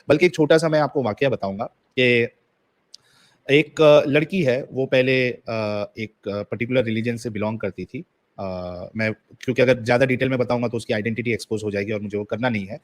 बल्कि एक छोटा-सा मैं आपको वाकया बताऊँगा कि एक लड़की है, वो पहले एक पर्टिकुलर रिलीजन से बिलॉन्ग करती थी। मैं क्योंकि अगर ज़्यादा डिटेल में बताऊँगा तो उसकी आइडेंटिटी एक्सपोज़ हो जाएगी और मुझे वो करना नहीं है।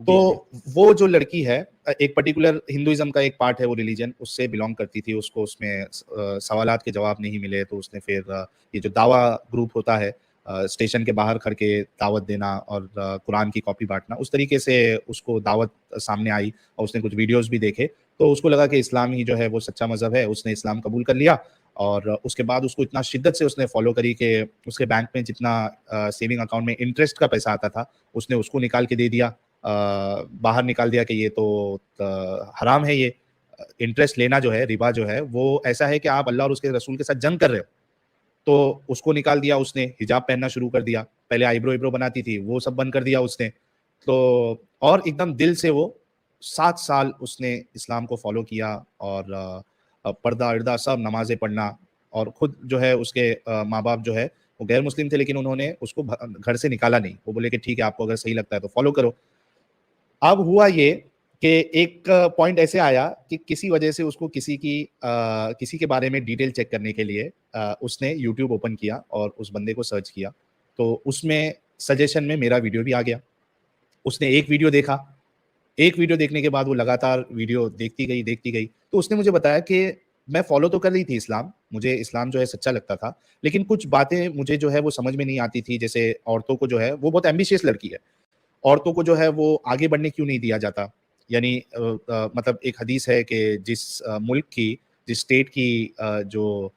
तो जी, जी। वो जो लड़की है एक पर्टिकुलर हिंदुइज़्म का एक पार्ट है वो रिलीजन, उससे बिलॉन्ग करती थी। उसको उसमें सवालात के जवाब नहीं मिले, तो उसने फिर ये जो दावा ग्रुप होता है स्टेशन के बाहर खड़ के दावत देना और कुरान की कॉपी बाँटना, उस तरीके से उसको दावत सामने आई और उसने कुछ वीडियोज़ भी देखे। तो उसको लगा कि इस्लाम ही जो है वो सच्चा मज़हब है, उसने इस्लाम कबूल कर लिया और उसके बाद उसको इतना शिद्दत से उसने फ़ॉलो करी कि उसके बैंक में जितना सेविंग अकाउंट में इंटरेस्ट का पैसा आता था, उसने उसको निकाल के दे दिया। बाहर निकाल दिया कि ये तो हराम है ये। इंटरेस्ट लेना जो है, रिबा जो है, वो ऐसा है कि आप अल्लाह और उसके रसूल के साथ जंग कर रहे हो। तो उसको निकाल दिया उसने, हिजाब पहनना शुरू कर दिया। पहले आईब्रो-वाइब्रो बनाती थी, वो सब बंद कर दिया उसने। तो और एकदम दिल से वो 7 साल उसने इस्लाम को फ़ॉलो किया और पर्दा-वर्दा सब नमाज़ें पढ़ना और खुद जो है उसके माँ-बाप जो है वो गैर मुस्लिम थे, लेकिन उन्होंने उसको घर से निकाला नहीं। वो बोले कि ठीक है, आपको अगर सही लगता है तो फ़ॉलो करो। अब हुआ ये कि एक पॉइंट ऐसे आया कि किसी वजह से उसको किसी के बारे में डिटेल चेक करने के लिए उसने यूट्यूब ओपन किया और उस बंदे को सर्च किया। तो उसमें सजेशन में मेरा वीडियो भी आ गया। उसने एक वीडियो देखा, एक वीडियो देखने के बाद वो लगातार वीडियो देखती गई, देखती गई। तो उसने मुझे बताया कि मैं फ़ॉलो तो कर रही थी इस्लाम, मुझे इस्लाम जो है सच्चा लगता था, लेकिन कुछ बातें मुझे जो है वो समझ में नहीं आती थी। जैसे औरतों को जो है वो बहुत एम्बिशियस लड़की है। औरतों को जो है वो आगे बढ़ने क्यों नहीं दिया जाता? यानी मतलब एक हदीस है कि जिस मुल्क की, जिस स्टेट की जो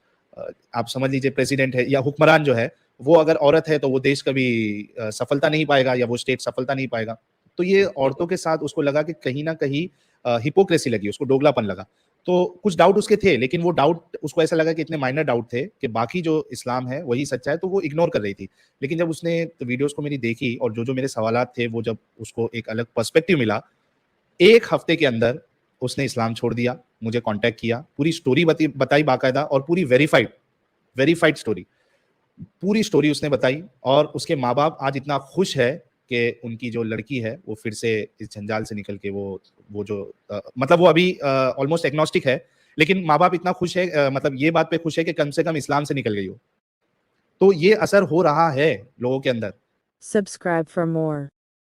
आप समझ लीजिए प्रेसिडेंट है या हुक्मरान जो है, वो अगर औरत है तो वो देश कभी सफलता नहीं पाएगा या वो स्टेट सफलता नहीं पाएगा। तो ये औरतों के साथ उसको लगा कि कहीं न कहीं हिपोक्रेसी लगी, उसको दोगलापन लगा। तो कुछ डाउट उसके थे, लेकिन वो डाउट उसको ऐसा लगा कि इतने माइनर डाउट थे कि बाकी जो इस्लाम है वही सच्चा है, तो वो इग्नोर कर रही थी। लेकिन जब उसने वीडियोज़ को मेरी देखी और जो-जो मेरे सवालात थे, वो जब उसको एक अलग पर्सपेक्टिव मिला, 1 हफ्ते के अंदर उसने इस्लाम छोड़ दिया, मुझे कॉन्टैक्ट किया, पूरी स्टोरी बताई बाकायदा और पूरी वेरिफाइड वेरिफाइड स्टोरी। पूरी स्टोरी उसने बताई और उसके माँ-बाप आज इतना खुश है कि उनकी जो लड़की है, वो फिर से इस जंजाल से निकल के वो जो मतलब वो अभी ऑलमोस्ट एग्नोस्टिक है, लेकिन माँ-बाप इतना खुश है मतलब ये बात पे खुश है कि कम से कम इस्लाम से निकल गई वो। तो ये असर हो रहा है लोगों के अंदर। Subscribe for more.